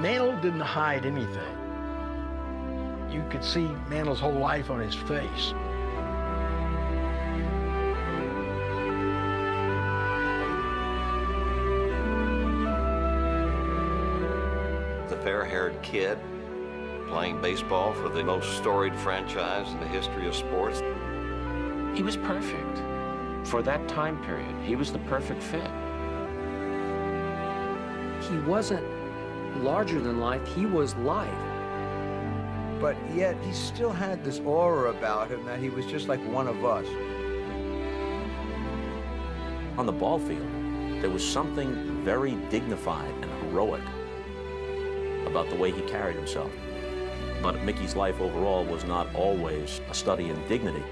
Mantle didn't hide anything. You could see Mantle's whole life on his face. The fair-haired kid playing baseball for the most storied franchise in the history of sports. He was perfect. For that time period, he was the perfect fit. He wasn't larger than life, he was life. But yet, he still had this aura about him that he was just like one of us. On the ball field, there was something very dignified and heroic about the way he carried himself. But Mickey's life overall was not always a study in dignity.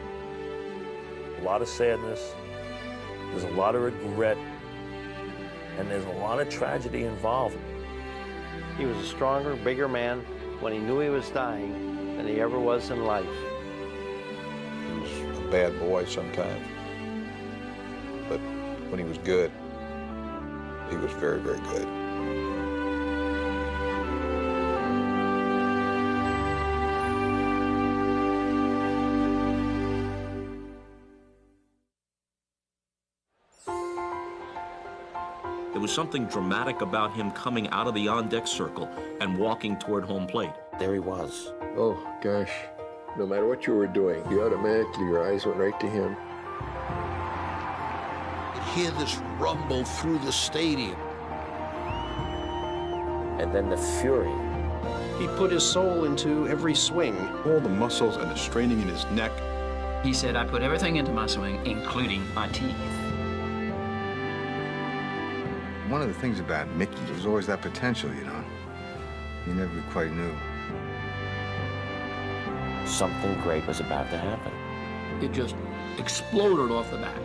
A lot of sadness, there's a lot of regret, and there's a lot of tragedy involved. He was a stronger, bigger man when he knew he was dying than he ever was in life. He was a bad boy sometimes, but when he was good, he was very, very good. There was something dramatic about him coming out of the on-deck circle and walking toward home plate. There he was. Oh, gosh. No matter what you were doing, you automatically, your eyes went right to him. You hear this rumble through the stadium. And then the fury. He put his soul into every swing. All the muscles and the straining in his neck. He said, I put everything into my swing, including my teeth. One of the things about Mickey was always that potential, you know. You never quite knew. Something great was about to happen. It just exploded off the bat.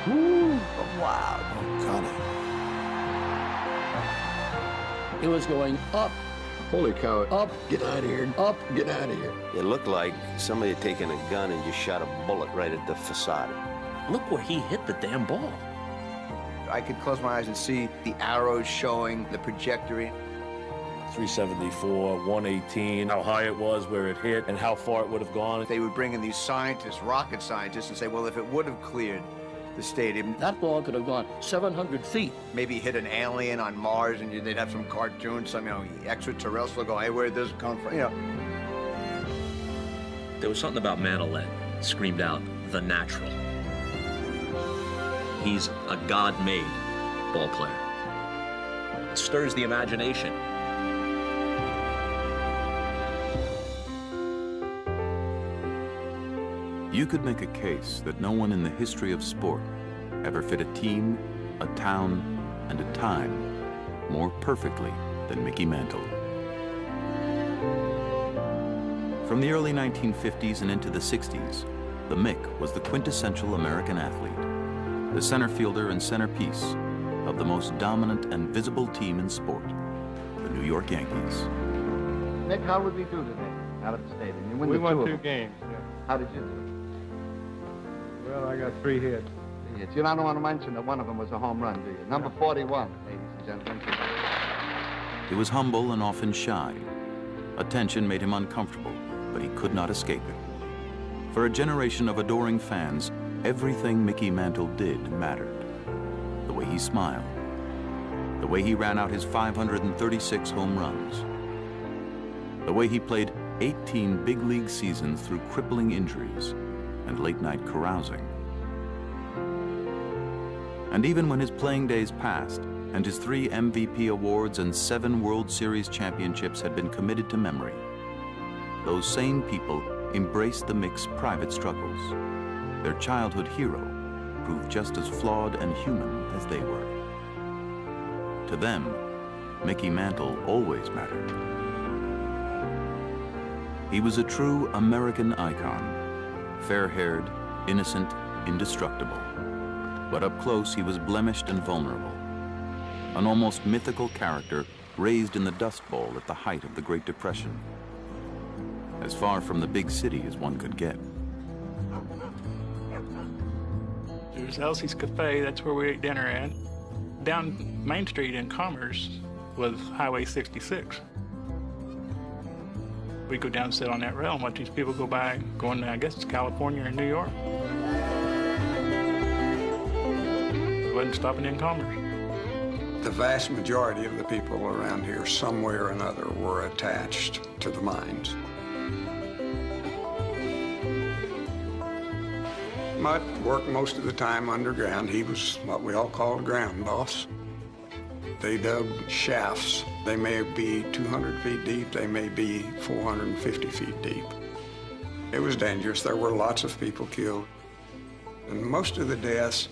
Ooh, wow. Oh, God. It was going up. Holy cow. Up. Get out of here. Up. Get out of here. It looked like somebody had taken a gun and just shot a bullet right at the facade. Look where he hit the damn ball. I could close my eyes and see the arrows showing the trajectory. 374, 118, how high it was, where it hit, and how far it would have gone. They would bring in these scientists, rocket scientists, and say, well, if it would have cleared the stadium, That ball could have gone 700 feet. maybe hit an alien on Mars, and they'd have some cartoon, some, extraterrestrial going, hey, where did this come from? There was something about Mantle that screamed out, the natural. He's a God-made ball player. It stirs the imagination. You could make a case that no one in the history of sport ever fit a team, a town, and a time more perfectly than Mickey Mantle. From the early 1950s and into the 60s, the Mick was the quintessential American athlete, the center fielder and centerpiece of the most dominant and visible team in sport, the New York Yankees. Nick, how would we do today out at the stadium? We won 2 games, yeah. How did you do? Well, I got 3 hits. 3 hits. You don't want to mention that one of them was a home run, do you? Number 41, ladies and gentlemen. He was humble and often shy. Attention made him uncomfortable, but he could not escape it. For a generation of adoring fans, everything Mickey Mantle did mattered. The way he smiled, the way he ran out his 536 home runs, the way he played 18 big league seasons through crippling injuries and late-night carousing. And even when his playing days passed and his 3 MVP awards and 7 World Series championships had been committed to memory, those same people embraced the Mick's private struggles. Their childhood hero proved just as flawed and human as they were. To them, Mickey Mantle always mattered. He was a true American icon, fair-haired, innocent, indestructible. But up close, he was blemished and vulnerable. An almost mythical character raised in the Dust Bowl at the height of the Great Depression. As far from the big city as one could get. There's Elsie's Cafe, that's where we ate dinner at. Down Main Street in Commerce was Highway 66. We go down and sit on that rail and watch these people go by, going, I guess it's California or New York. Wasn't stopping in Commerce. The vast majority of the people around here, somewhere or another, were attached to the mines. Mutt worked most of the time underground. He was what we all called a ground boss. They dug shafts. They may be 200 feet deep. They may be 450 feet deep. It was dangerous. There were lots of people killed. And most of the deaths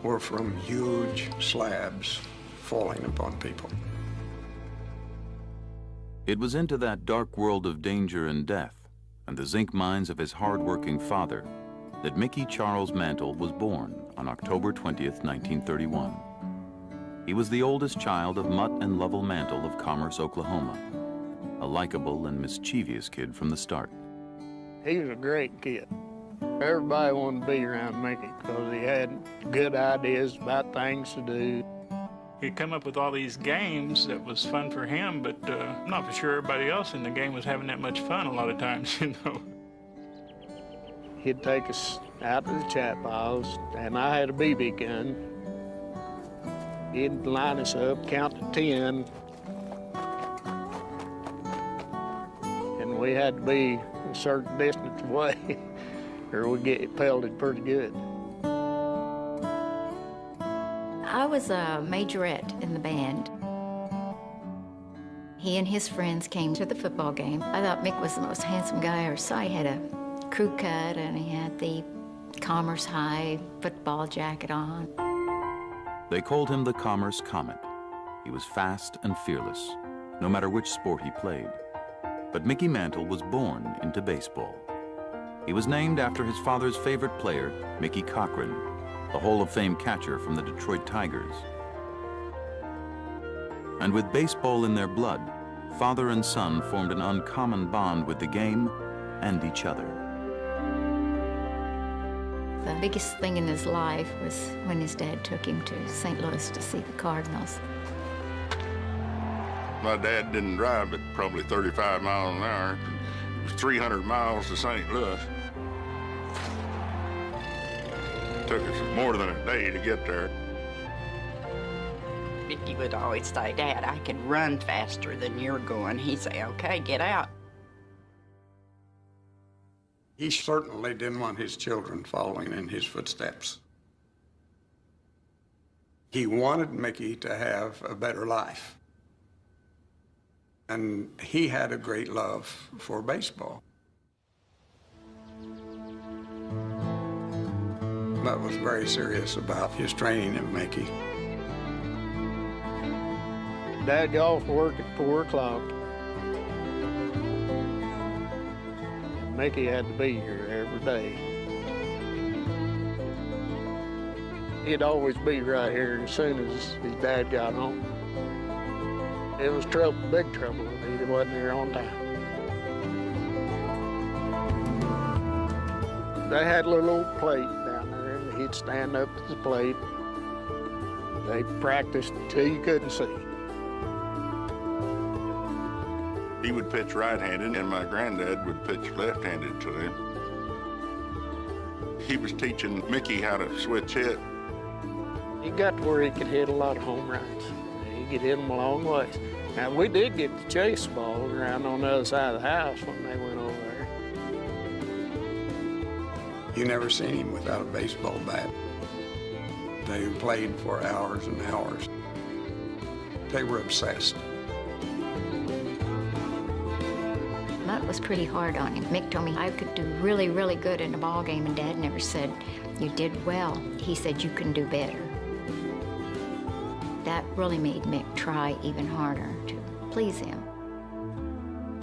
were from huge slabs falling upon people. It was into that dark world of danger and death and the zinc mines of his hard-working father that Mickey Charles Mantle was born on October 20th, 1931. He was the oldest child of Mutt and Lovell Mantle of Commerce, Oklahoma, a likable and mischievous kid from the start. He was a great kid. Everybody wanted to be around Mickey because he had good ideas about things to do. He'd come up with all these games that was fun for him, but I'm not for sure everybody else in the game was having that much fun a lot of times, you know. He'd take us out to the chat piles, and I had a BB gun. He'd line us up, count to 10, and we had to be a certain distance away or we'd get pelted pretty good. I was a majorette in the band. He and his friends came to the football game. I thought Mick was the most handsome guy I ever saw. He had a crew cut and he had the Commerce High football jacket on. They called him the Commerce Comet. He was fast and fearless, no matter which sport he played. But Mickey Mantle was born into baseball. He was named after his father's favorite player, Mickey Cochran, the Hall of Fame catcher from the Detroit Tigers. And with baseball in their blood, father and son formed an uncommon bond with the game and each other. The biggest thing in his life was when his dad took him to St. Louis to see the Cardinals. My dad didn't drive at probably 35 miles an hour. It was 300 miles to St. Louis. It took us more than a day to get there. Mickey would always say, "Dad, I can run faster than you're going." He'd say, "Okay, get out." He certainly didn't want his children following in his footsteps. He wanted Mickey to have a better life. And he had a great love for baseball. Mutt was very serious about his training of Mickey. Dad got off work at 4 o'clock. Mickey had to be here every day. He'd always be right here as soon as his dad got home. It was trouble, big trouble, if he wasn't here on time. They had a little old plate down there, and he'd stand up at the plate. They practiced until you couldn't see. He would pitch right-handed, and my granddad would pitch left-handed to him. He was teaching Mickey how to switch hit. He got to where he could hit a lot of home runs. He could hit them a long ways. Now, we did get to chase balls around on the other side of the house when they went over there. You never seen him without a baseball bat. They played for hours and hours. They were obsessed. Mutt was pretty hard on him. Mick told me I could do really, really good in a ball game, and Dad never said, "You did well." He said, "You can do better." That really made Mick try even harder to please him.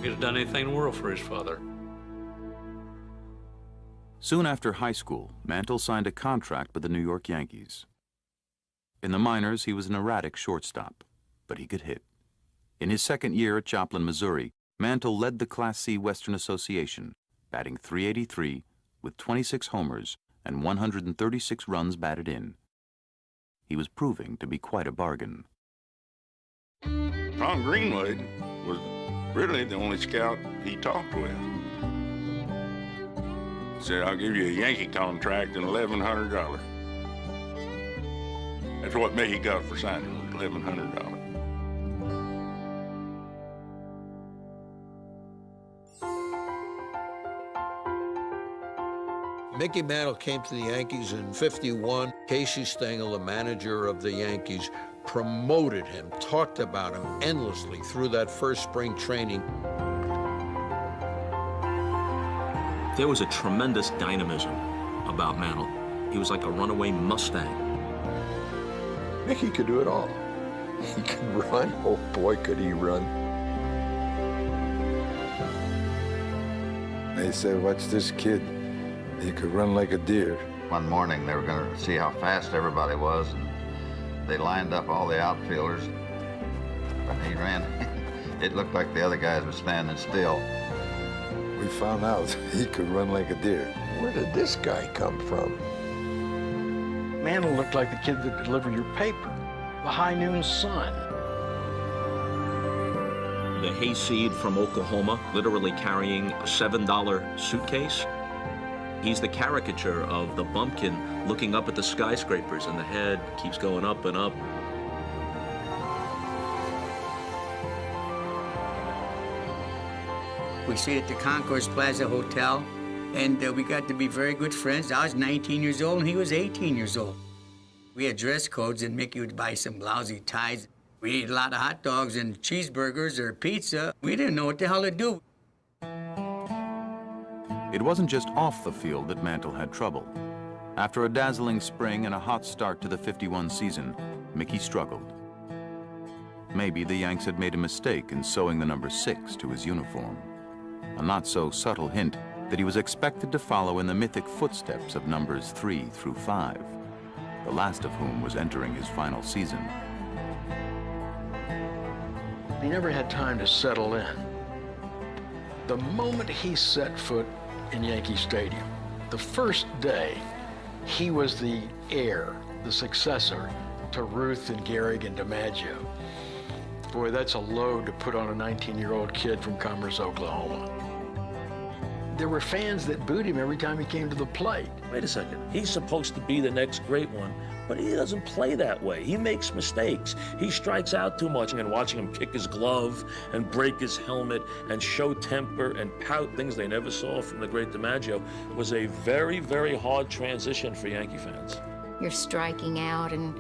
He'd have done anything in the world for his father. Soon after high school, Mantle signed a contract with the New York Yankees. In the minors, he was an erratic shortstop, but he could hit. In his second year at Joplin, Missouri, Mantle led the Class C Western Association, batting .383 with 26 homers and 136 runs batted in. He was proving to be quite a bargain. Tom Greenwood was really the only scout he talked with. He said, I'll give you a Yankee contract and $1,100. That's what Mickey got for signing, $1,100. Mickey Mantle came to the Yankees in '51. Casey Stengel, the manager of the Yankees, promoted him, talked about him endlessly through that first spring training. There was a tremendous dynamism about Mantle. He was like a runaway Mustang. Mickey could do it all. He could run. Oh boy, could he run. They said, watch this kid. He could run like a deer. One morning, they were going to see how fast everybody was, and they lined up all the outfielders. When he ran, it looked like the other guys were standing still. We found out he could run like a deer. Where did this guy come from? Mantle looked like the kid that delivered your paper, the high noon sun. The hayseed from Oklahoma, literally carrying a $7 suitcase. He's the caricature of the bumpkin looking up at the skyscrapers, and the head keeps going up and up. We stayed at the Concourse Plaza Hotel, and we got to be very good friends. I was 19 years old, and he was 18 years old. We had dress codes, and Mickey would buy some lousy ties. We ate a lot of hot dogs and cheeseburgers or pizza. We didn't know what the hell to do. It wasn't just off the field that Mantle had trouble. After a dazzling spring and a hot start to the '51 season, Mickey struggled. Maybe the Yanks had made a mistake in sewing the number 6 to his uniform. A not-so-subtle hint that he was expected to follow in the mythic footsteps of numbers 3 through 5, the last of whom was entering his final season. He never had time to settle in. The moment he set foot in Yankee Stadium, the first day, he was the heir, the successor to Ruth and Gehrig and DiMaggio. Boy, that's a load to put on a 19-year-old kid from Commerce, Oklahoma. There were fans that booed him every time he came to the plate. Wait a second, he's supposed to be the next great one, but he doesn't play that way. He makes mistakes. He strikes out too much, and watching him kick his glove and break his helmet and show temper and pout, things they never saw from the great DiMaggio, was a very, very hard transition for Yankee fans. You're striking out and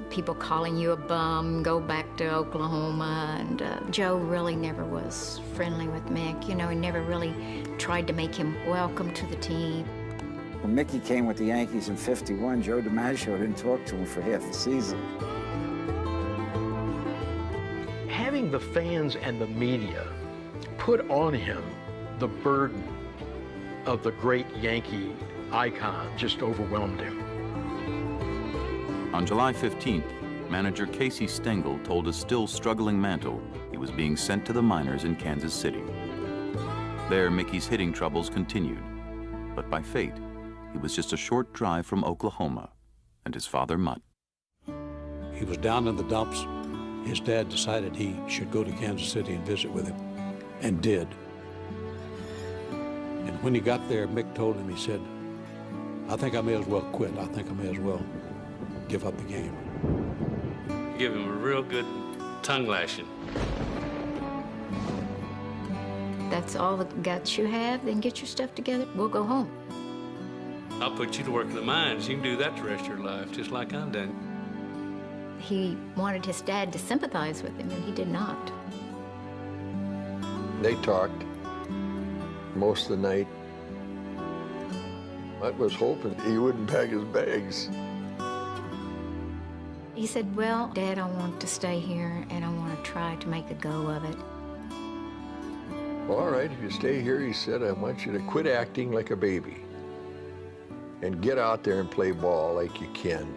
people calling you a bum, go back to Oklahoma, and Joe really never was friendly with Mick. You know, he never really tried to make him welcome to the team. When Mickey came with the Yankees in '51, Joe DiMaggio didn't talk to him for half the season. Having the fans and the media put on him the burden of the great Yankee icon just overwhelmed him. On July 15th, manager Casey Stengel told a still struggling Mantle he was being sent to the minors in Kansas City. There, Mickey's hitting troubles continued, but by fate, he was just a short drive from Oklahoma and his father, Mutt. He was down in the dumps. His dad decided he should go to Kansas City and visit with him, and did. And when he got there, Mick told him, he said, I think I may as well quit. I think I may as well give up the game. Give him a real good tongue lashing. That's all the guts you have, then get your stuff together. We'll go home. I'll put you to work in the mines. You can do that the rest of your life, just like I'm done. He wanted his dad to sympathize with him, and he did not. They talked most of the night. Mutt was hoping he wouldn't pack his bags. He said, well, Dad, I want to stay here, and I want to try to make a go of it. All right, if you stay here, he said, I want you to quit acting like a baby and get out there and play ball like you can.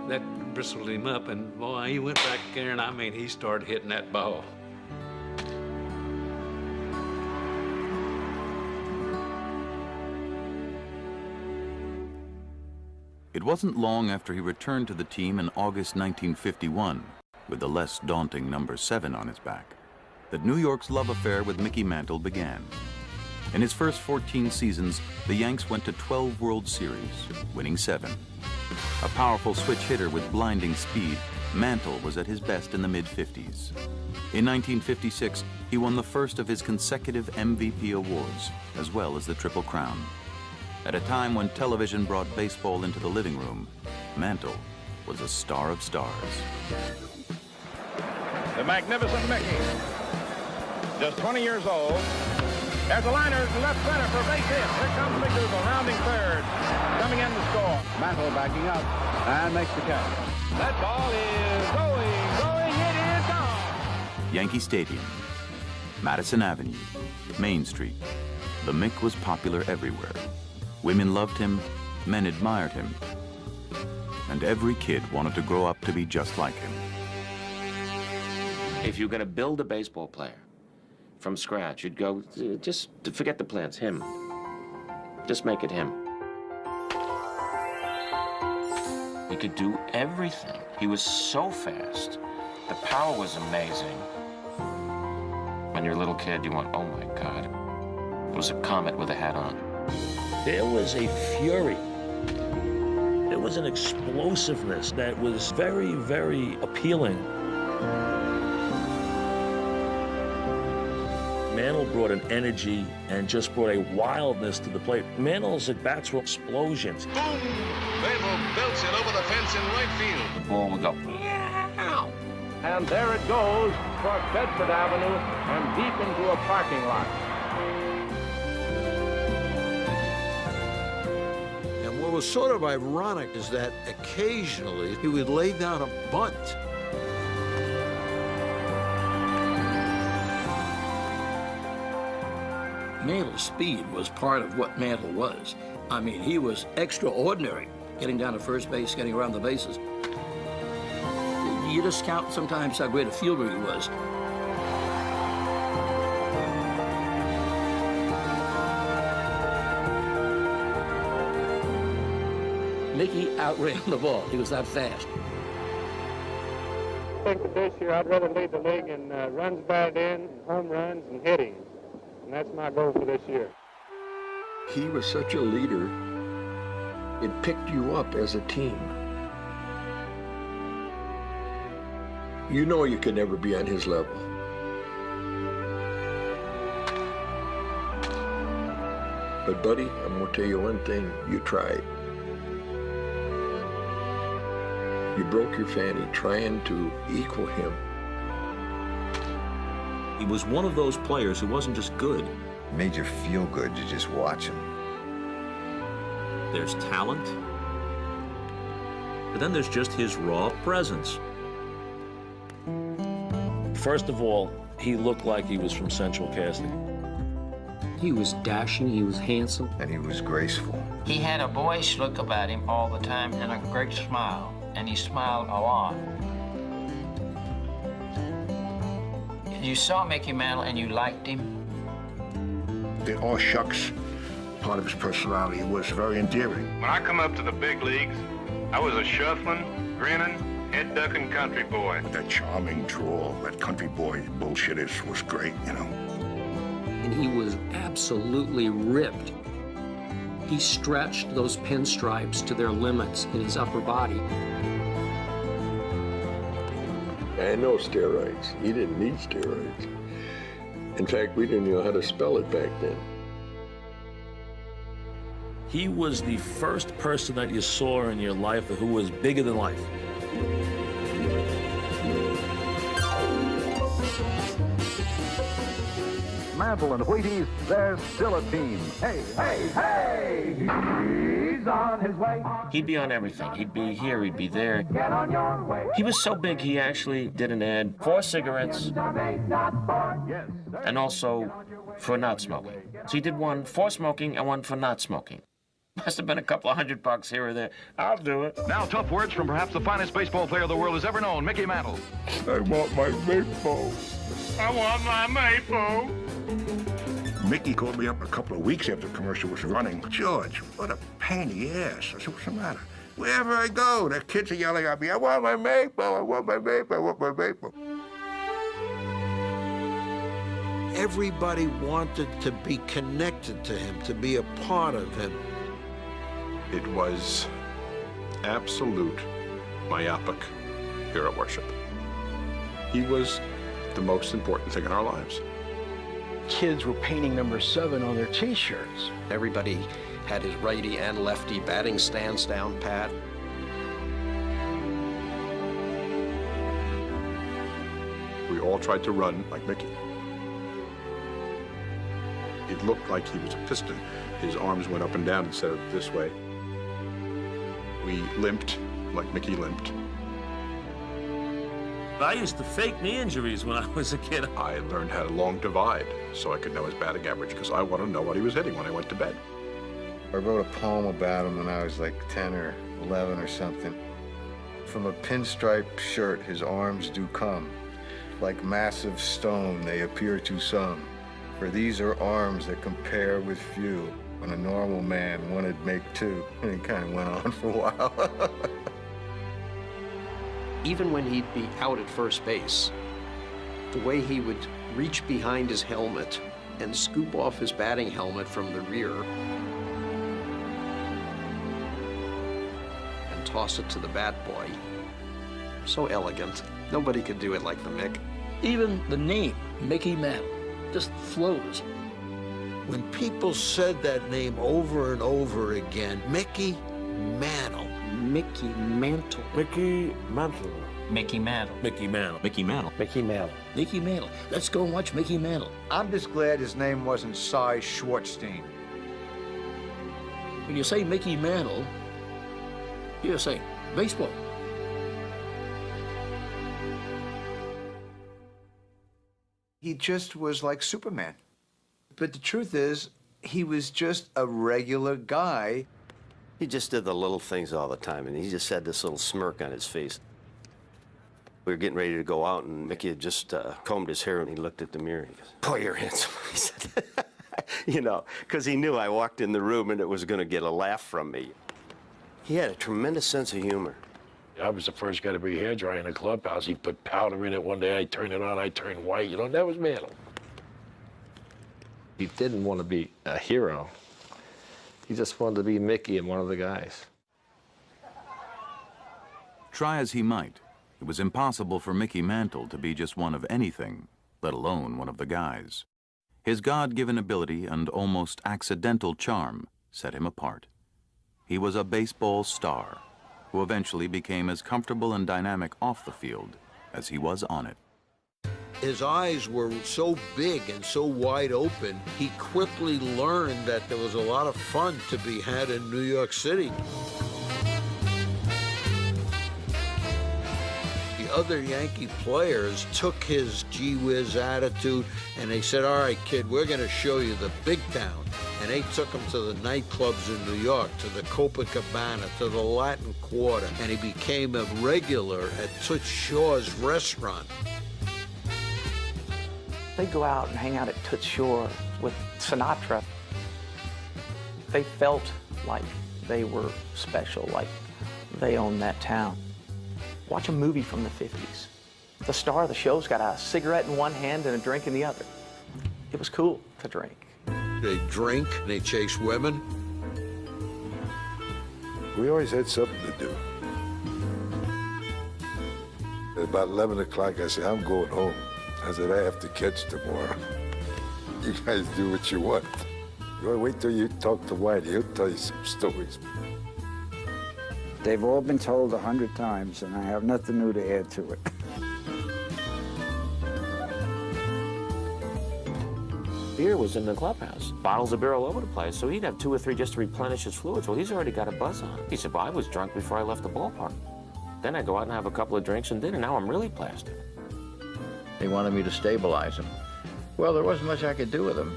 That bristled him up, and boy, he went back there, and I mean, he started hitting that ball. It wasn't long after he returned to the team in August 1951 with the less daunting number 7 on his back, that New York's love affair with Mickey Mantle began. In his first 14 seasons, the Yanks went to 12 World Series, winning 7. A powerful switch hitter with blinding speed, Mantle was at his best in the mid-50s. In 1956, he won the first of his consecutive MVP awards, as well as the Triple Crown. At a time when television brought baseball into the living room, Mantle was a star of stars. The magnificent Mickey, just 20 years old. There's a liner to left center for a base hit. Here comes McDougal, rounding third, coming in to score. Mantle backing up and makes the catch. That ball is going, it is gone. Yankee Stadium, Madison Avenue, Main Street. The Mick was popular everywhere. Women loved him, men admired him, and every kid wanted to grow up to be just like him. If you're going to build a baseball player from scratch, you'd go, just forget the plans, him. Just make it him. He could do everything. He was so fast. The power was amazing. When you're a little kid, you went, oh my God. It was a comet with a hat on. There was a fury. There was an explosiveness that was very, very appealing. Mantle brought an energy and just brought a wildness to the plate. Mantle's at-bats were explosions. Boom! Mantle belts it over the fence in right field. The ball would go, Meow! And there it goes across Bedford Avenue and deep into a parking lot. And what was sort of ironic is that occasionally he would lay down a bunt. Mantle's speed was part of what Mantle was. I mean, he was extraordinary, getting down to first base, getting around the bases. You just count sometimes how great a fielder he was. Mickey outran the ball. He was that fast. I think that this year I'd rather lead the league in runs batted in, home runs, and hitting. And that's my goal for this year. He was such a leader, it picked you up as a team. You know you could never be on his level. But buddy, I'm gonna tell you one thing, you tried. You broke your fanny trying to equal him. He was one of those players who wasn't just good. It made you feel good to just watch him. There's talent, but then there's just his raw presence. First of all, he looked like he was from Central Casting. He was dashing, he was handsome. And he was graceful. He had a boyish look about him all the time and a great smile, and he smiled a lot. You saw Mickey Mantle and you liked him? The all shucks part of his personality was very endearing. When I come up to the big leagues, I was a shuffling, grinning, head-ducking country boy. That charming drawl, that country boy bullshit was great, you know. And he was absolutely ripped. He stretched those pinstripes to their limits in his upper body. And no steroids. He didn't need steroids. In fact, we didn't know how to spell it back then. He was the first person that you saw in your life who was bigger than life. Mantle and Wheaties, there's still a team. Hey, hey, hey! He's on his way. He'd be on everything. He'd be here, he'd be there. Get on your way. He was so big, he actually did an ad for cigarettes and also for not smoking. So he did one for smoking and one for not smoking. Must have been a couple of $100 here or there. I'll do it. Now, tough words from perhaps the finest baseball player the world has ever known, Mickey Mantle. I want my maple. I want my maple. Mickey called me up a couple of weeks after the commercial was running. George, what a pain in the ass. I said, what's the matter? Wherever I go, the kids are yelling at me, I want my maple, I want my maple, I want my maple. Everybody wanted to be connected to him, to be a part of him. It was absolute myopic hero worship. He was the most important thing in our lives. Kids were painting number 7 on their T-shirts. Everybody had his righty and lefty batting stance down pat. We all tried to run like Mickey. It looked like he was a piston. His arms went up and down instead of this way. We limped like Mickey limped. I used to fake knee injuries when I was a kid. I learned how to long divide so I could know his batting average because I wanted to know what he was hitting when I went to bed. I wrote a poem about him when I was like 10 or 11 or something. From a pinstripe shirt his arms do come. Like massive stone they appear to some. For these are arms that compare with few. When a normal man wanted make two. And it kind of went on for a while. Even when he'd be out at first base, the way he would reach behind his helmet and scoop off his batting helmet from the rear and toss it to the bat boy. So elegant. Nobody could do it like the Mick. Even the name, Mickey Mantle, just flows. When people said that name over and over again, Mickey Mantle. Mickey Mantle. Mickey Mantle. Mickey Mantle. Mickey Mantle. Mickey Mantle. Mickey Mantle. Mickey Mantle. Let's go and watch Mickey Mantle. I'm just glad his name wasn't Cy Schwartzstein. When you say Mickey Mantle, you're saying baseball. He just was like Superman. But the truth is, he was just a regular guy. He just did the little things all the time, and he just had this little smirk on his face. We were getting ready to go out, and Mickey had just combed his hair, and he looked at the mirror, and he goes, "Boy, you're handsome," he said. You know, because he knew I walked in the room, and it was going to get a laugh from me. He had a tremendous sense of humor. I was the first guy to bring hair dry in the clubhouse. He put powder in it one day. I turned it on. I turned white. You know, that was Mantle. He didn't want to be a hero. He just wanted to be Mickey and one of the guys. Try as he might, it was impossible for Mickey Mantle to be just one of anything, let alone one of the guys. His God-given ability and almost accidental charm set him apart. He was a baseball star who eventually became as comfortable and dynamic off the field as he was on it. His eyes were so big and so wide open, he quickly learned that there was a lot of fun to be had in New York City. The other Yankee players took his gee-whiz attitude and they said, "All right, kid, we're going to show you the big town." And they took him to the nightclubs in New York, to the Copacabana, to the Latin Quarter, and he became a regular at Toots Shor's restaurant. They'd go out and hang out at Toots Shor with Sinatra. They felt like they were special, like they owned that town. Watch a movie from the 50s. The star of the show's got a cigarette in one hand and a drink in the other. It was cool to drink. They drink, they chase women. We always had something to do. At about 11 o'clock, I said, "I'm going home." I said, "I have to catch tomorrow." "You guys do what you want." "Well, wait till you talk to Whitey. He'll tell you some stories." They've all been told 100 times, and I have nothing new to add to it. Beer was in the clubhouse. Bottles of beer all over the place, so he'd have 2 or 3 just to replenish his fluids. Well, he's already got a buzz on. He said, "Well, I was drunk before I left the ballpark. Then I go out and have a couple of drinks and dinner. Now I'm really plastered." They wanted me to stabilize him. Well, there wasn't much I could do with him.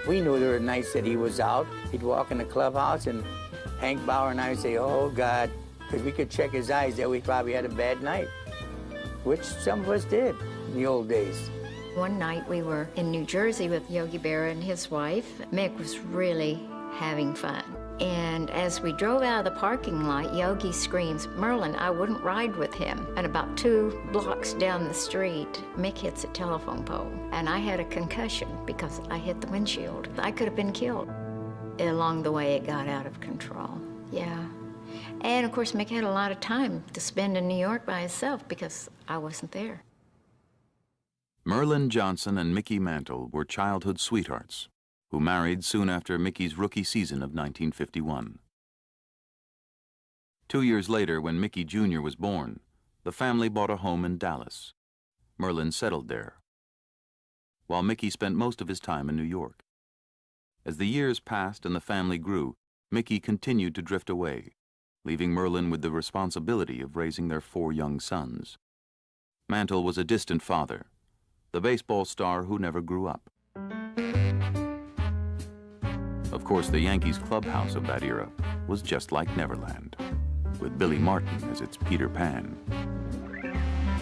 We knew there were nights that he was out. He'd walk in the clubhouse, and Hank Bauer and I would say, "Oh, God," because we could check his eyes that we probably had a bad night, which some of us did in the old days. One night we were in New Jersey with Yogi Berra and his wife. Mick was really having fun. And as we drove out of the parking lot, Yogi screams, "Merlin, I wouldn't ride with him." And about 2 blocks down the street, Mick hits a telephone pole. And I had a concussion because I hit the windshield. I could have been killed. Along the way, it got out of control. Yeah. And of course, Mick had a lot of time to spend in New York by himself because I wasn't there. Merlin Johnson and Mickey Mantle were childhood sweethearts who married soon after Mickey's rookie season of 1951. 2 years later, when Mickey Jr. was born, the family bought a home in Dallas. Merlin settled there, while Mickey spent most of his time in New York. As the years passed and the family grew, Mickey continued to drift away, leaving Merlin with the responsibility of raising their 4 young sons. Mantle was a distant father, the baseball star who never grew up. Of course, the Yankees clubhouse of that era was just like Neverland, with Billy Martin as its Peter Pan.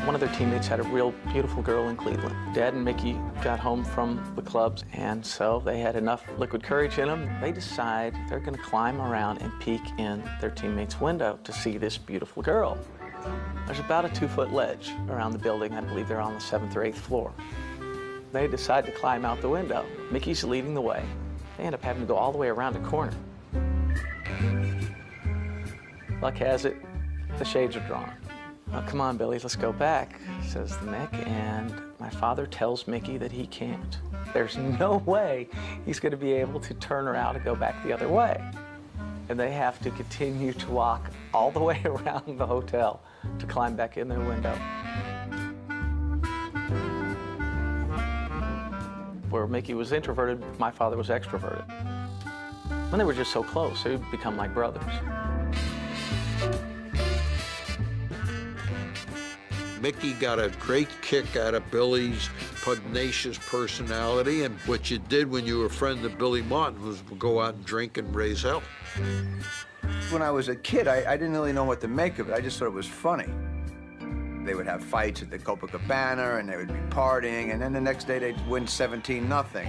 One of their teammates had a real beautiful girl in Cleveland. Dad and Mickey got home from the clubs, and so they had enough liquid courage in them. They decide they're going to climb around and peek in their teammate's window to see this beautiful girl. There's about a 2-foot ledge around the building. I believe they're on the 7th or 8th floor. They decide to climb out the window. Mickey's leading the way. They end up having to go all the way around a corner. Luck has it, the shades are drawn. "Oh, come on, Billy, let's go back," says Mick, and my father tells Mickey that he can't. There's no way he's going to be able to turn around and go back the other way. And they have to continue to walk all the way around the hotel to climb back in their window. Where Mickey was introverted, my father was extroverted. When they were just so close, they would become like brothers. Mickey got a great kick out of Billy's pugnacious personality, and what you did when you were a friend of Billy Martin was go out and drink and raise hell. When I was a kid, I didn't really know what to make of it. I just thought it was funny. They would have fights at the Copacabana, and they would be partying, and then the next day they'd win 17-0.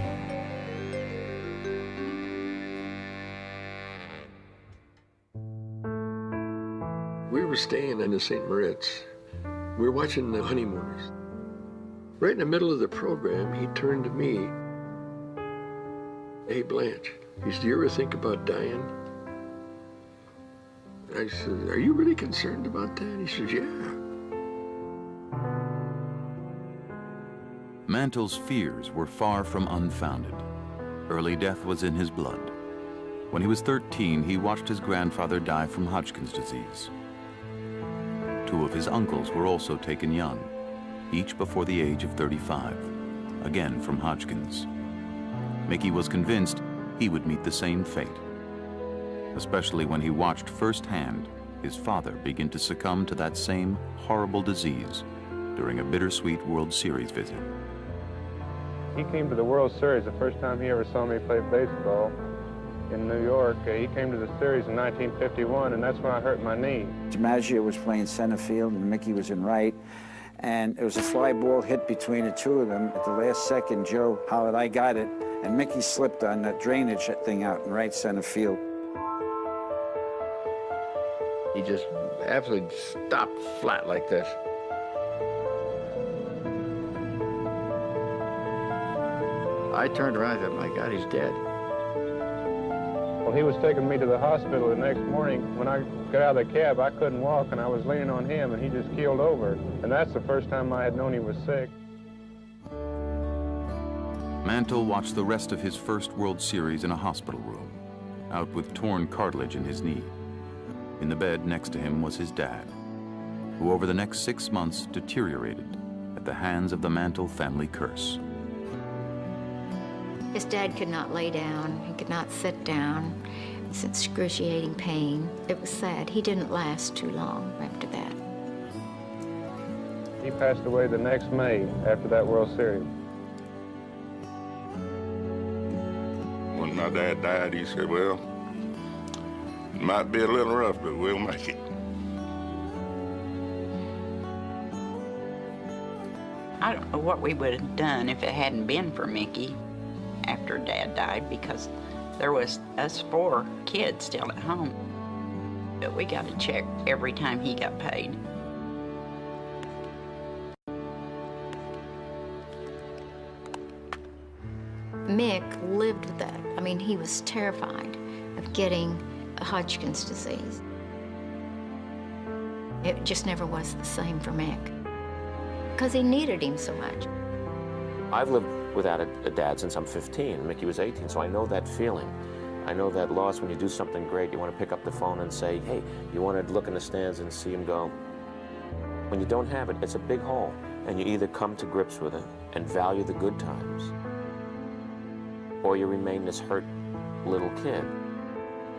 We were staying in the St. Moritz. We were watching the Honeymooners. Right in the middle of the program, he turned to me. "Hey, Blanche," he said, "do you ever think about dying?" I said, "Are you really concerned about that?" He says, "Yeah." Mantle's fears were far from unfounded. Early death was in his blood. When he was 13, he watched his grandfather die from Hodgkin's disease. 2 of his uncles were also taken young, each before the age of 35, again from Hodgkin's. Mickey was convinced he would meet the same fate, especially when he watched firsthand his father begin to succumb to that same horrible disease during a bittersweet World Series visit. He came to the World Series the first time he ever saw me play baseball in New York. He came to the series in 1951, and that's when I hurt my knee. DiMaggio was playing center field, and Mickey was in right. And it was a fly ball hit between the 2 of them. At the last second, Joe hollered, "I got it." And Mickey slipped on that drainage thing out in right center field. He just absolutely stopped flat like this. I turned around and said, "My God, he's dead." Well, he was taking me to the hospital the next morning. When I got out of the cab, I couldn't walk, and I was leaning on him, and he just keeled over. And that's the first time I had known he was sick. Mantle watched the rest of his first World Series in a hospital room, out with torn cartilage in his knee. In the bed next to him was his dad, who over the next 6 months deteriorated at the hands of the Mantle family curse. His dad could not lay down. He could not sit down. It's excruciating pain. It was sad. He didn't last too long after that. He passed away the next May after that World Series. When my dad died, he said, "Well, it might be a little rough, but we'll make it." I don't know what we would have done if it hadn't been for Mickey after Dad died, because There was us 4 kids still at home. But we got a check every time he got paid. Mick lived with that. I mean, he was terrified of getting Hodgkin's disease. It just never was the same for Mick, because he needed him so much. I've lived without a dad since I'm 15. Mickey was 18, so I know that feeling. I know that loss when you do something great. You want to pick up the phone and say, hey, you want to look in the stands and see him go. When you don't have it, it's a big hole, and you either come to grips with it and value the good times, or you remain this hurt little kid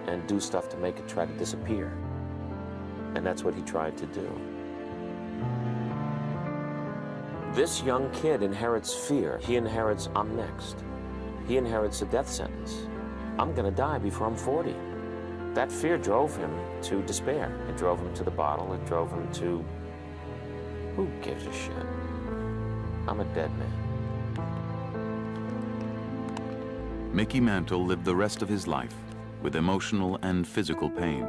and do stuff to make it try to disappear. And that's what he tried to do. This young kid inherits fear. He inherits, I'm next. He inherits a death sentence. I'm gonna die before I'm 40. That fear drove him to despair. It drove him to the bottle. It drove him to, who gives a shit? I'm a dead man. Mickey Mantle lived the rest of his life with emotional and physical pain.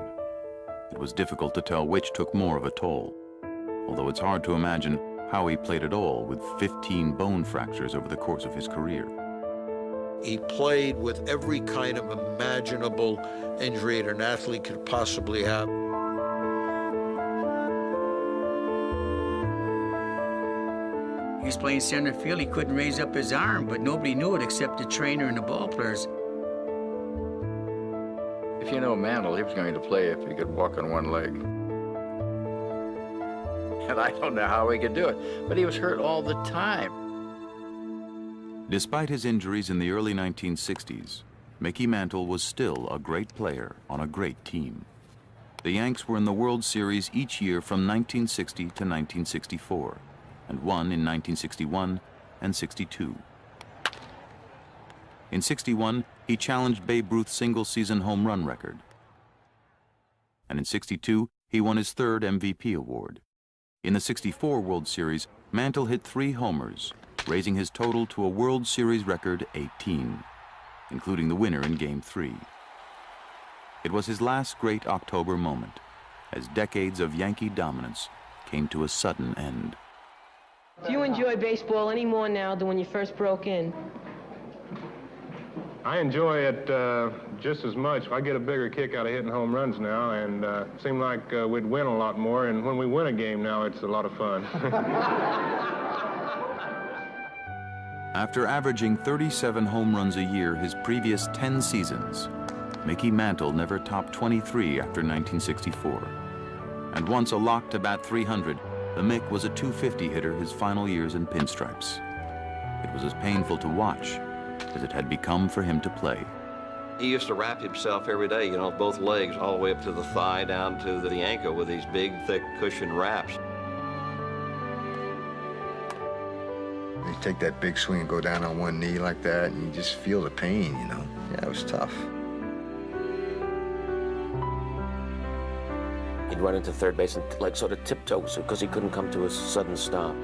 It was difficult to tell which took more of a toll, although it's hard to imagine how he played at all with 15 bone fractures over the course of his career. He played with every kind of imaginable injury that an athlete could possibly have. He was playing center field. He couldn't raise up his arm, but nobody knew it except the trainer and the ball players. If you know Mantle, he was going to play if he could walk on one leg. And I don't know how he could do it, but he was hurt all the time. Despite his injuries in the early 1960s, Mickey Mantle was still a great player on a great team. The Yanks were in the World Series each year from 1960 to 1964, and won in 1961 and 62. In 61, he challenged Babe Ruth's single-season home run record. And in 62, he won his 3rd MVP award. In the 64 World Series, Mantle hit 3 homers, raising his total to a World Series record 18, including the winner in Game 3. It was his last great October moment, as decades of Yankee dominance came to a sudden end. Do you enjoy baseball any more now than when you first broke in? I enjoy it just as much. I get a bigger kick out of hitting home runs now, and it seemed like we'd win a lot more, and when we win a game now, it's a lot of fun. After averaging 37 home runs a year his previous 10 seasons, Mickey Mantle never topped 23 after 1964. And once a lock to bat 300, the Mick was a .250 hitter his final years in pinstripes. It was as painful to watch as it had become for him to play. He used to wrap himself every day, you know, both legs, all the way up to the thigh, down to the ankle with these big, thick cushion wraps. You take that big swing and go down on one knee like that, and you just feel the pain, you know? Yeah, it was tough. He'd run into third base and like sort of tiptoes because he couldn't come to a sudden stop.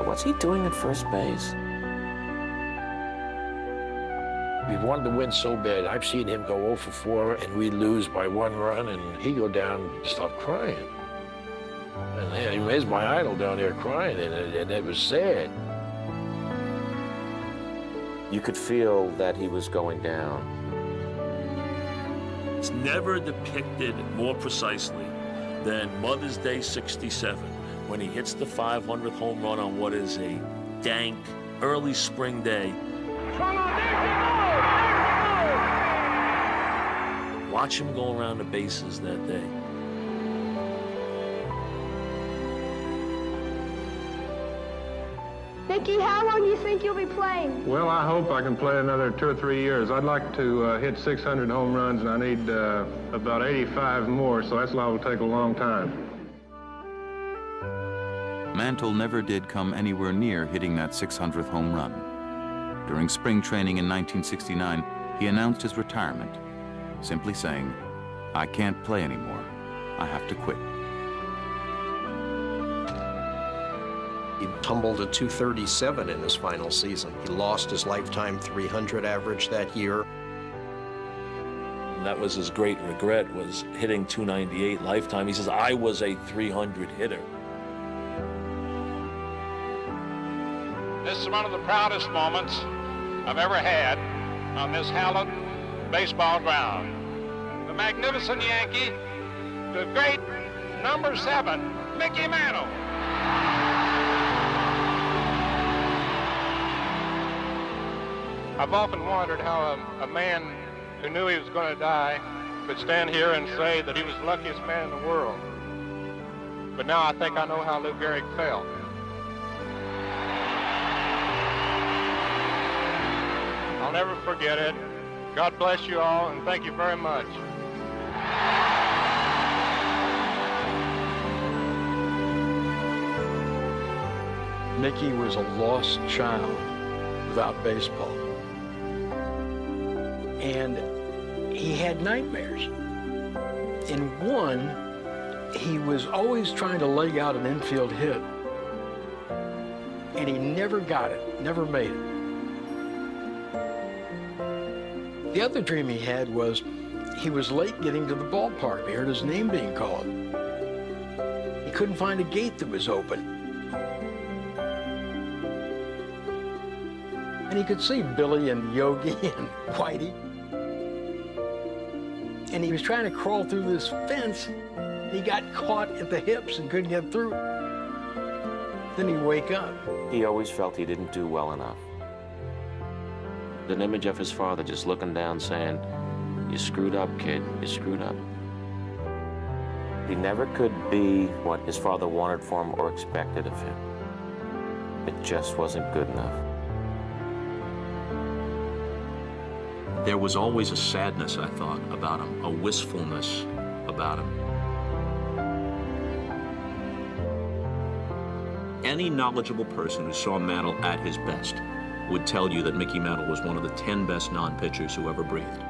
What's he doing at first base? We wanted to win so bad. I've seen him go 0 for 4, and we lose by 1 run, and he'd go down and start crying. And there's my idol down there crying, and it was sad. You could feel that he was going down. It's never depicted more precisely than Mother's Day '67, when he hits the 500th home run on what is a dank, early spring day. Watch him go around the bases that day. Mickey, how long do you think you'll be playing? Well, I hope I can play another 2 or 3 years. I'd like to hit 600 home runs, and I need about 85 more, so that's why it will take a long time. Mantle never did come anywhere near hitting that 600th home run. During spring training in 1969, he announced his retirement, simply saying, "I can't play anymore. I have to quit." He tumbled to 237 in his final season. He lost his lifetime 300 average that year. That was his great regret, was hitting 298 lifetime. He says, I was a 300 hitter. This is one of the proudest moments I've ever had on this hallowed baseball ground. The magnificent Yankee, the great number 7, Mickey Mantle. I've often wondered how a man who knew he was going to die could stand here and say that he was the luckiest man in the world. But now I think I know how Lou Gehrig felt. I'll never forget it. God bless you all, and thank you very much. Mickey was a lost child without baseball. And he had nightmares. In one, he was always trying to leg out an infield hit. And he never got it, never made it. The other dream he had was he was late getting to the ballpark. He heard his name being called. He couldn't find a gate that was open. And he could see Billy and Yogi and Whitey. And he was trying to crawl through this fence. He got caught at the hips and couldn't get through. Then he'd wake up. He always felt he didn't do well enough. An image of his father just looking down saying, you screwed up, kid, you screwed up. He never could be what his father wanted for him or expected of him. It just wasn't good enough. There was always a sadness, I thought, about him, a wistfulness about him. Any knowledgeable person who saw Mantle at his best would tell you that Mickey Mantle was one of the 10 best non-pitchers who ever breathed.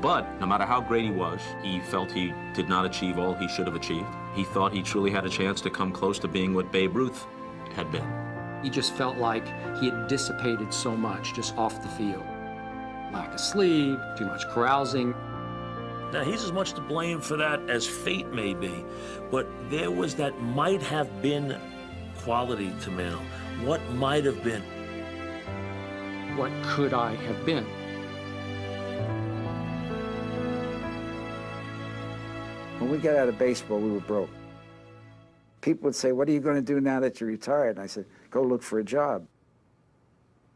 But no matter how great he was, he felt he did not achieve all he should have achieved. He thought he truly had a chance to come close to being what Babe Ruth had been. He just felt like he had dissipated so much just off the field. Lack of sleep, too much carousing. Now, he's as much to blame for that as fate may be, but there was that might have been quality to Mantle. What might have been? What could I have been? When we got out of baseball, we were broke. People would say, what are you going to do now that you're retired? And I said, go look for a job.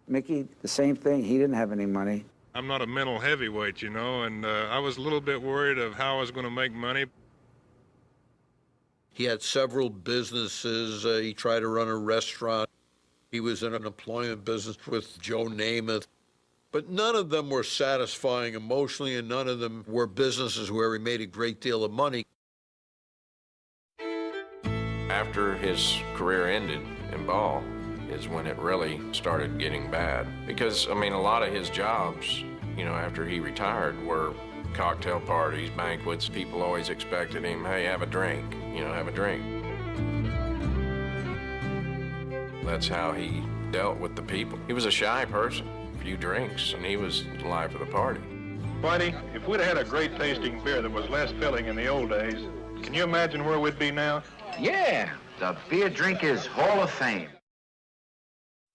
Mickey, the same thing. He didn't have any money. I'm not a mental heavyweight, you know, and I was a little bit worried of how I was going to make money. He had several businesses. He tried to run a restaurant. He was in an employment business with Joe Namath. But none of them were satisfying emotionally, and none of them were businesses where he made a great deal of money. After his career ended in ball is when it really started getting bad. Because, I mean, a lot of his jobs, you know, after he retired were cocktail parties, banquets. People always expected him, hey, have a drink, you know, have a drink. That's how he dealt with the people. He was a shy person, a few drinks, and he was the life of the party. Whitey, if we'd had a great tasting beer that was less filling in the old days, can you imagine where we'd be now? Yeah, the Beer Drinkers Hall of Fame.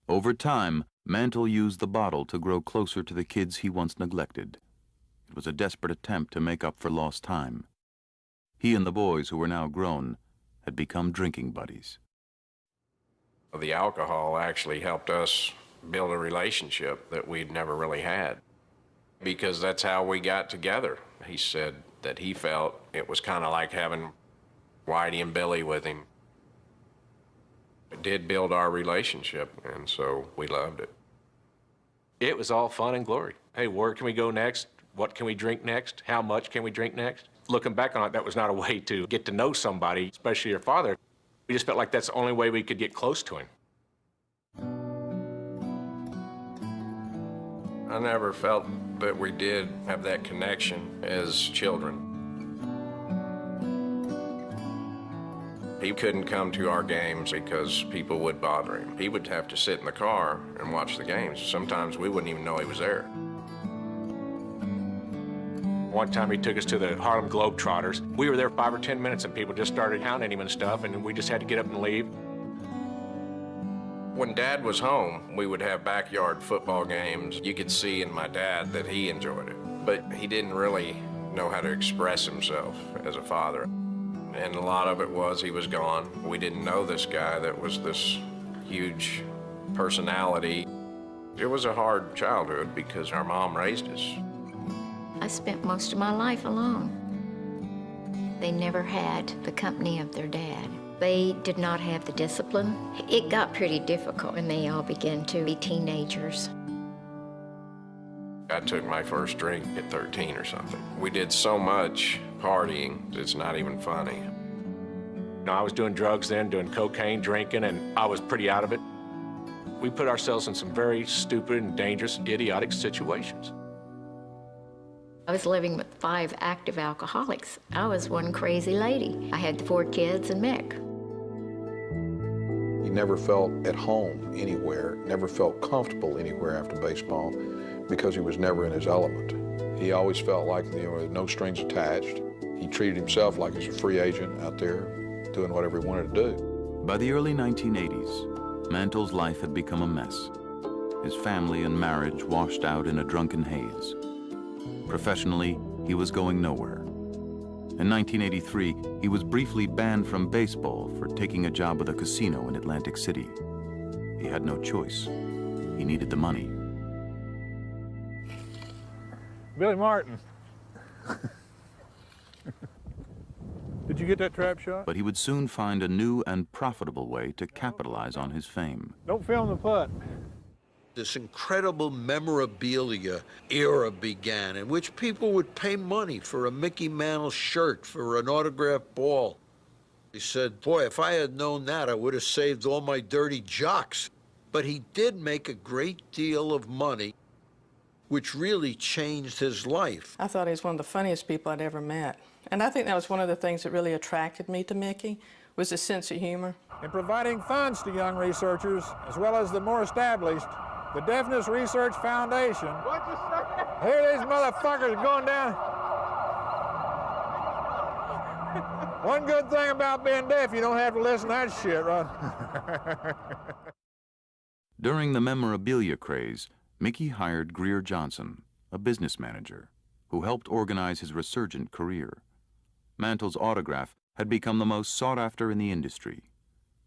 Over time, Mantle used the bottle to grow closer to the kids he once neglected. It was a desperate attempt to make up for lost time. He and the boys, who were now grown, had become drinking buddies. The alcohol actually helped us build a relationship that we'd never really had, because that's how we got together. He said that he felt it was kind of like having Whitey and Billy with him. It did build our relationship, and so we loved it. It was all fun and glory. Hey, where can we go next? What can we drink next? How much can we drink next? Looking back on it, that was not a way to get to know somebody, especially your father. We just felt like that's the only way we could get close to him. I never felt that we did have that connection as children. He couldn't come to our games because people would bother him. He would have to sit in the car and watch the games. Sometimes we wouldn't even know he was there. One time he took us to the Harlem Globetrotters. We were there 5 or 10 minutes and people just started hounding him and stuff, and we just had to get up and leave. When Dad was home, we would have backyard football games. You could see in my dad that he enjoyed it, but he didn't really know how to express himself as a father. And a lot of it was he was gone. We didn't know this guy that was this huge personality. It was a hard childhood because our mom raised us. I spent most of my life alone. They never had the company of their dad. They did not have the discipline. It got pretty difficult when they all began to be teenagers. I took my first drink at 13 or something. We did so much partying, it's not even funny. You know, I was doing drugs then, doing cocaine, drinking, and I was pretty out of it. We put ourselves in some very stupid and dangerous, idiotic situations. I was living with 5 active alcoholics. I was one crazy lady. I had 4 kids and Mick. He never felt at home anywhere, never felt comfortable anywhere after baseball because he was never in his element. He always felt like there were no strings attached. He treated himself like he was a free agent out there doing whatever he wanted to do. By the early 1980s, Mantle's life had become a mess. His family and marriage washed out in a drunken haze. Professionally, he was going nowhere. In 1983, he was briefly banned from baseball for taking a job at a casino in Atlantic City. He had no choice. He needed the money. Billy Martin. Did you get that trap shot? But he would soon find a new and profitable way to capitalize on his fame. Don't film the putt. This incredible memorabilia era began in which people would pay money for a Mickey Mantle shirt, for an autographed ball. He said, boy, if I had known that, I would have saved all my dirty jocks. But he did make a great deal of money, which really changed his life. I thought he was one of the funniest people I'd ever met. And I think that was one of the things that really attracted me to Mickey, was his sense of humor. In providing funds to young researchers, as well as the more established, the Deafness Research Foundation. Here these motherfuckers going down. One good thing about being deaf, you don't have to listen to that shit, right? During the memorabilia craze, Mickey hired Greer Johnson, a business manager, who helped organize his resurgent career. Mantle's autograph had become the most sought after in the industry.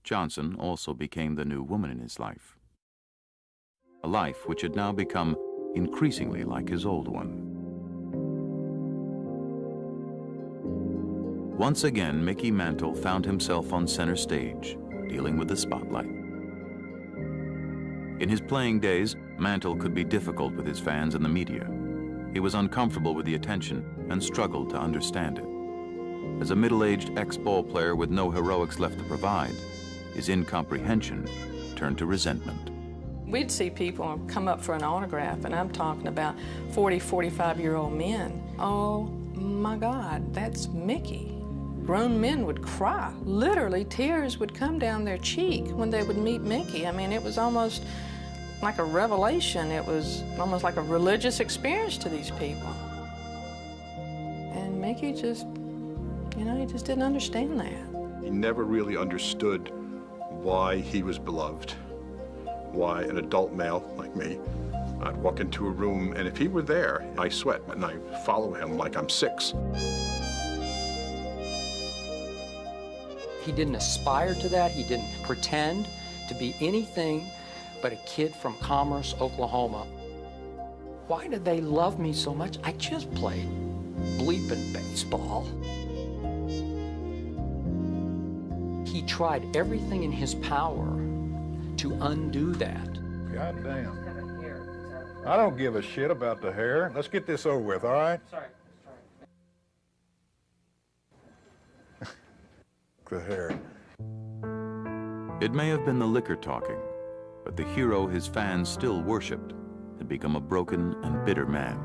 Johnson also became the new woman in his life. A life which had now become increasingly like his old one. Once again, Mickey Mantle found himself on center stage, dealing with the spotlight. In his playing days, Mantle could be difficult with his fans and the media. He was uncomfortable with the attention and struggled to understand it. As a middle-aged ex-ball player with no heroics left to provide, his incomprehension turned to resentment. We'd see people come up for an autograph, and I'm talking about 40, 45-year-old men. Oh, my God, that's Mickey. Grown men would cry. Literally, tears would come down their cheek when they would meet Mickey. I mean, it was almost like a revelation. It was almost like a religious experience to these people. And Mickey just, you know, he just didn't understand that. He never really understood why he was beloved. Why an adult male like me, I'd walk into a room, and if he were there, I sweat, and I follow him like I'm 6. He didn't aspire to that. He didn't pretend to be anything but a kid from Commerce, Oklahoma. Why did they love me so much? I just played bleeping baseball. He tried everything in his power to undo that. God damn. I don't give a shit about the hair. Let's get this over with, all right? Sorry. The hair. It may have been the liquor talking, but the hero his fans still worshipped had become a broken and bitter man.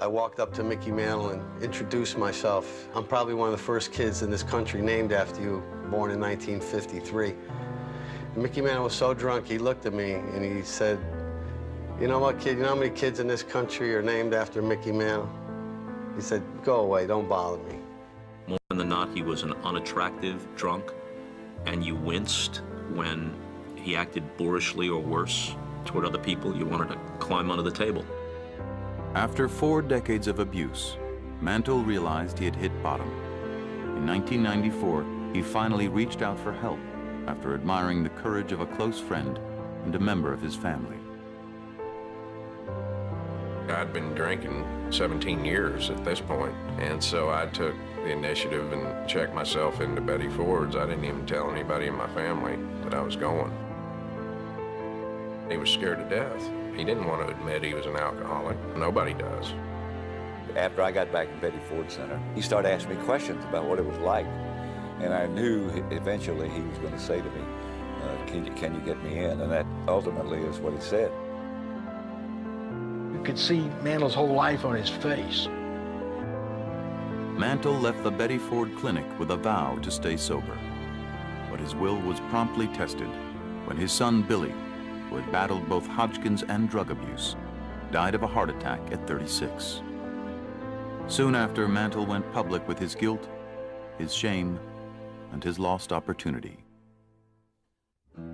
I walked up to Mickey Mantle and introduced myself. I'm probably one of the first kids in this country named after you, born in 1953. And Mickey Mantle was so drunk, he looked at me and he said, "You know what, kid, you know how many kids in this country are named after Mickey Mantle?" He said, "Go away, don't bother me." More than not, he was an unattractive drunk, and you winced when he acted boorishly or worse toward other people. You wanted to climb under the table. After 4 decades of abuse, Mantle realized he had hit bottom. In 1994, he finally reached out for help after admiring the courage of a close friend and a member of his family. I'd been drinking 17 years at this point, and so I took the initiative and checked myself into Betty Ford's. I didn't even tell anybody in my family that I was going. He was scared to death. He didn't want to admit he was an alcoholic. Nobody does. After I got back to Betty Ford Center, he started asking me questions about what it was like. And I knew eventually he was going to say to me, can you get me in? And that ultimately is what he said. You could see Mantle's whole life on his face. Mantle left the Betty Ford Clinic with a vow to stay sober. But his will was promptly tested when his son Billy, who had battled both Hodgkin's and drug abuse, died of a heart attack at 36. Soon after, Mantle went public with his guilt, his shame, and his lost opportunity.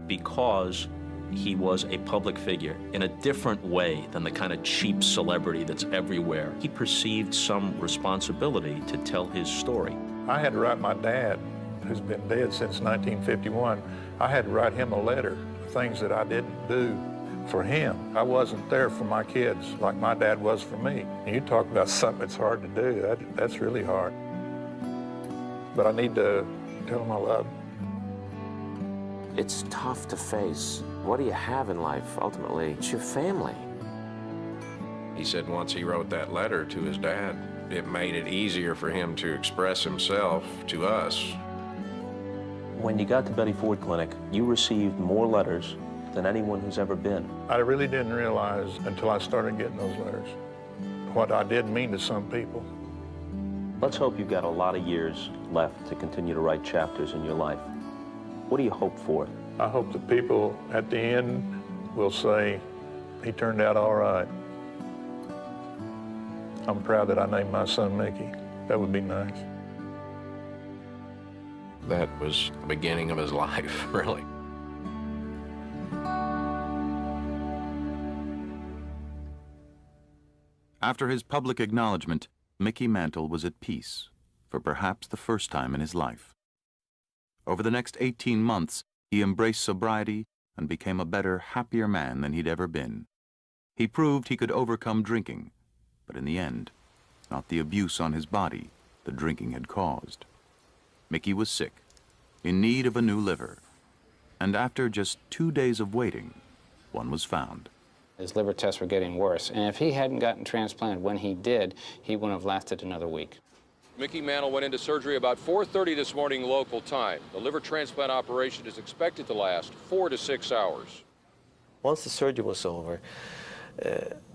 Because he was a public figure in a different way than the kind of cheap celebrity that's everywhere, he perceived some responsibility to tell his story. I had to write my dad, who's been dead since 1951, I had to write him a letter, things that I didn't do for him. I wasn't there for my kids like my dad was for me. And you talk about something that's hard to do, that's really hard. But I need to tell him I love him. It's tough to face. What do you have in life, ultimately? It's your family. He said once he wrote that letter to his dad, it made it easier for him to express himself to us. When you got to Betty Ford Clinic, you received more letters than anyone who's ever been. I really didn't realize until I started getting those letters what I did mean to some people. Let's hope you've got a lot of years left to continue to write chapters in your life. What do you hope for? I hope the people at the end will say, he turned out all right. I'm proud that I named my son Mickey. That would be nice. That was the beginning of his life, really. After his public acknowledgement, Mickey Mantle was at peace, for perhaps the first time in his life. Over the next 18 months, he embraced sobriety and became a better, happier man than he'd ever been. He proved he could overcome drinking, but in the end, not the abuse on his body the drinking had caused. Mickey was sick, in need of a new liver, and after just 2 days of waiting, one was found. His liver tests were getting worse, and if he hadn't gotten transplanted when he did, he wouldn't have lasted another week. Mickey Mantle went into surgery about 4:30 this morning local time. The liver transplant operation is expected to last 4 to 6 hours. Once the surgery was over,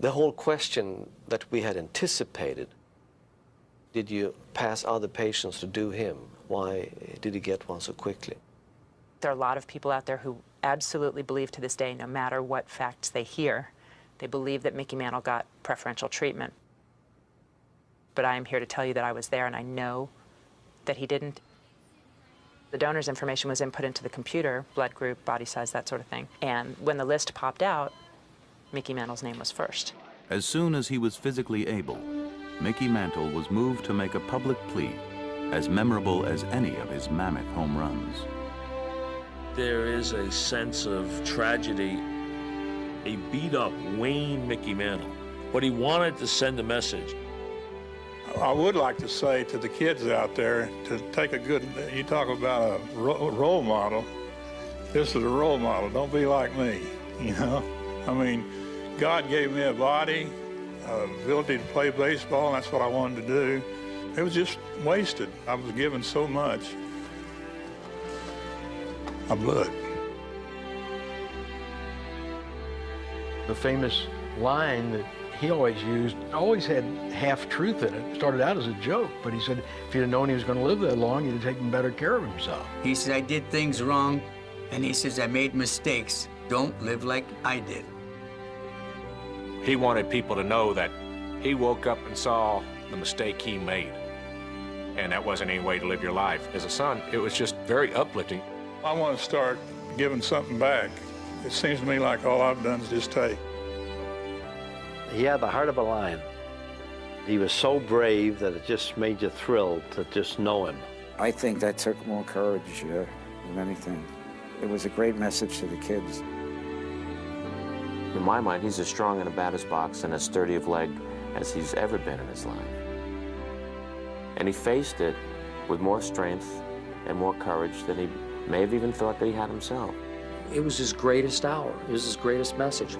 the whole question that we had anticipated, did you pass other patients to do him? Why did he get one so quickly? There are a lot of people out there who absolutely believe to this day, no matter what facts they hear, they believe that Mickey Mantle got preferential treatment. But I am here to tell you that I was there and I know that he didn't. The donor's information was input into the computer, blood group, body size, that sort of thing. And when the list popped out, Mickey Mantle's name was first. As soon as he was physically able, Mickey Mantle was moved to make a public plea, as memorable as any of his mammoth home runs. There is a sense of tragedy, a beat-up, wan Mickey Mantle. But he wanted to send a message. I would like to say to the kids out there to take a good, you talk about a role model, this is a role model, don't be like me, you know? I mean, God gave me a body, ability to play baseball, and that's what I wanted to do. It was just wasted. I was given so much. I blew it. The famous line that he always had half-truth in it. It started out as a joke, but he said if you'd have known he was going to live that long, you'd have taken better care of himself. He said, I did things wrong, and he says, I made mistakes. Don't live like I did. He wanted people to know that he woke up and saw the mistake he made. And that wasn't any way to live your life. As a son, it was just very uplifting. I want to start giving something back. It seems to me like all I've done is just take. He had the heart of a lion. He was so brave that it just made you thrilled to just know him. I think that took more courage than anything. It was a great message to the kids. In my mind, he's as strong in a batter's box and as sturdy of leg as he's ever been in his life. And he faced it with more strength and more courage than he may have even thought that he had himself. It was his greatest hour. It was his greatest message.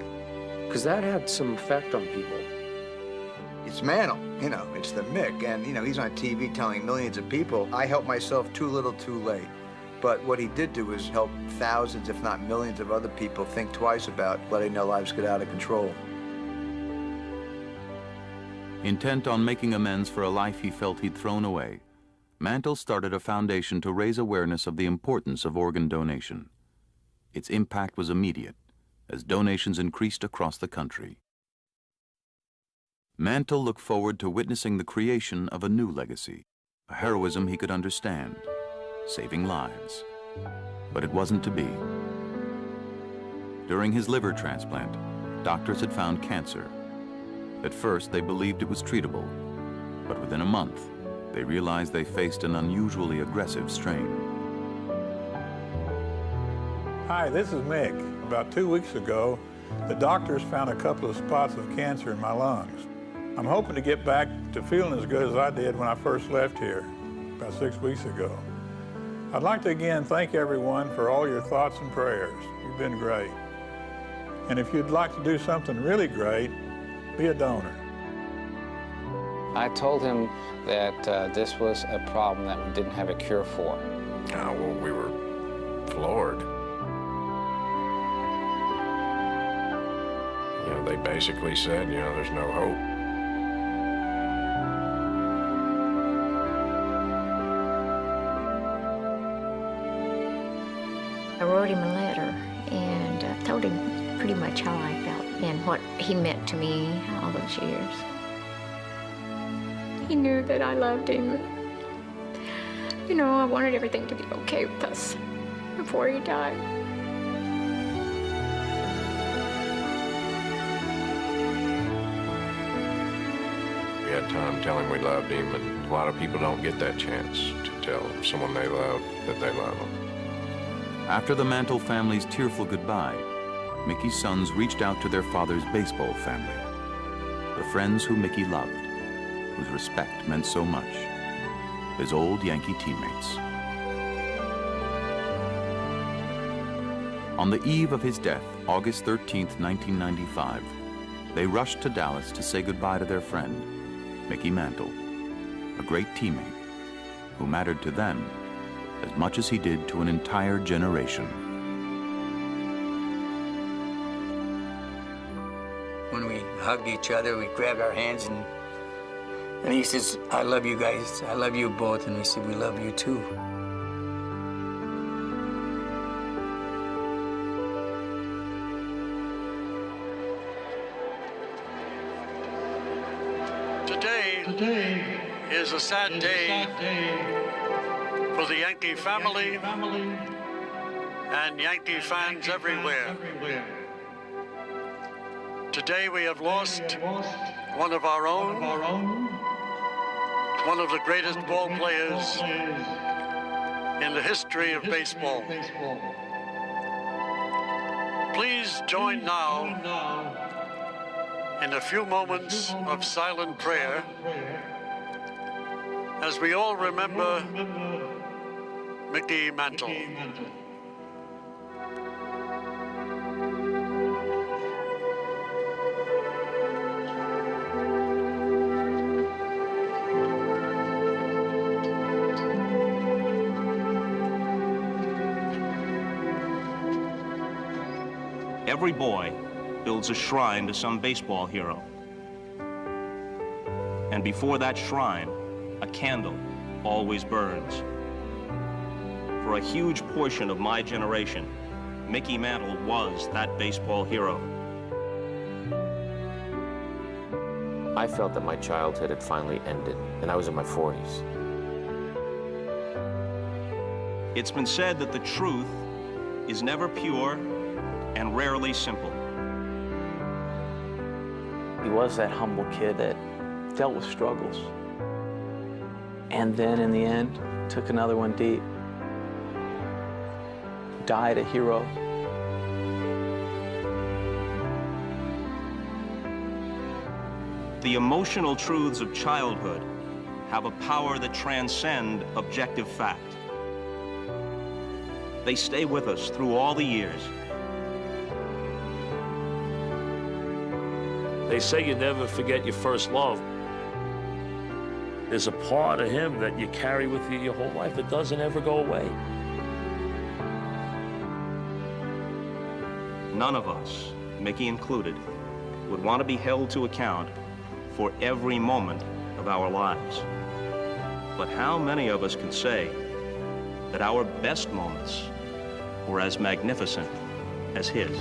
Because that had some effect on people. It's Mantle, it's the Mick, and he's on TV telling millions of people, I helped myself too little too late. But what he did do was help thousands, if not millions of other people think twice about letting their lives get out of control. Intent on making amends for a life he felt he'd thrown away, Mantle started a foundation to raise awareness of the importance of organ donation. Its impact was immediate, as donations increased across the country. Mantle looked forward to witnessing the creation of a new legacy, a heroism he could understand, saving lives. But it wasn't to be. During his liver transplant, doctors had found cancer. At first, they believed it was treatable, but within a month, they realized they faced an unusually aggressive strain. Hi, this is Mick. About 2 weeks ago, the doctors found a couple of spots of cancer in my lungs. I'm hoping to get back to feeling as good as I did when I first left here, about 6 weeks ago. I'd like to again thank everyone for all your thoughts and prayers. You've been great. And if you'd like to do something really great, be a donor. I told him that this was a problem that we didn't have a cure for. Well, we were floored. They basically said, there's no hope. I wrote him a letter and told him pretty much how I felt and what he meant to me all those years. He knew that I loved him. I wanted everything to be okay with us before he died. We had time to tell him we loved him, and a lot of people don't get that chance to tell someone they love that they love them. After the Mantle family's tearful goodbye, Mickey's sons reached out to their father's baseball family, the friends who Mickey loved, whose respect meant so much, his old Yankee teammates. On the eve of his death, August 13th, 1995, they rushed to Dallas to say goodbye to their friend, Mickey Mantle, a great teammate who mattered to them as much as he did to an entire generation. When we hugged each other, we grabbed our hands, and he says, I love you guys. I love you both. And we said, we love you too. Today is a sad day for the Yankee family and Yankee fans everywhere. Today we have lost one of our own, one of the greatest ball players in the history of baseball. Please join now in a few moments of silent prayer as we all remember Mickey Mantle. Every boy builds a shrine to some baseball hero. And before that shrine, a candle always burns. For a huge portion of my generation, Mickey Mantle was that baseball hero. I felt that my childhood had finally ended, and I was in my 40s. It's been said that the truth is never pure and rarely simple. He was that humble kid that dealt with struggles. And then in the end, took another one deep. Died a hero. The emotional truths of childhood have a power that transcend objective fact. They stay with us through all the years. They say you never forget your first love. There's a part of him that you carry with you your whole life. It doesn't ever go away. None of us, Mickey included, would want to be held to account for every moment of our lives. But how many of us can say that our best moments were as magnificent as his?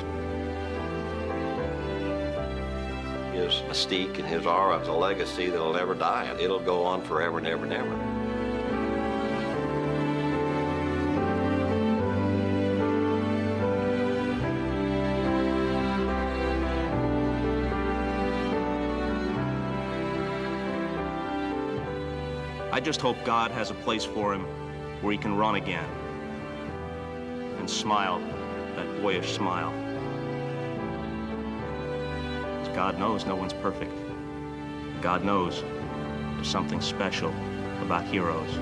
His mystique and his aura is a legacy that'll never die. It'll go on forever and ever and ever. I just hope God has a place for him where he can run again and smile that boyish smile. 'Cause God knows no one's perfect. God knows there's something special about heroes.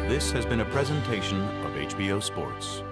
This has been a presentation of HBO Sports.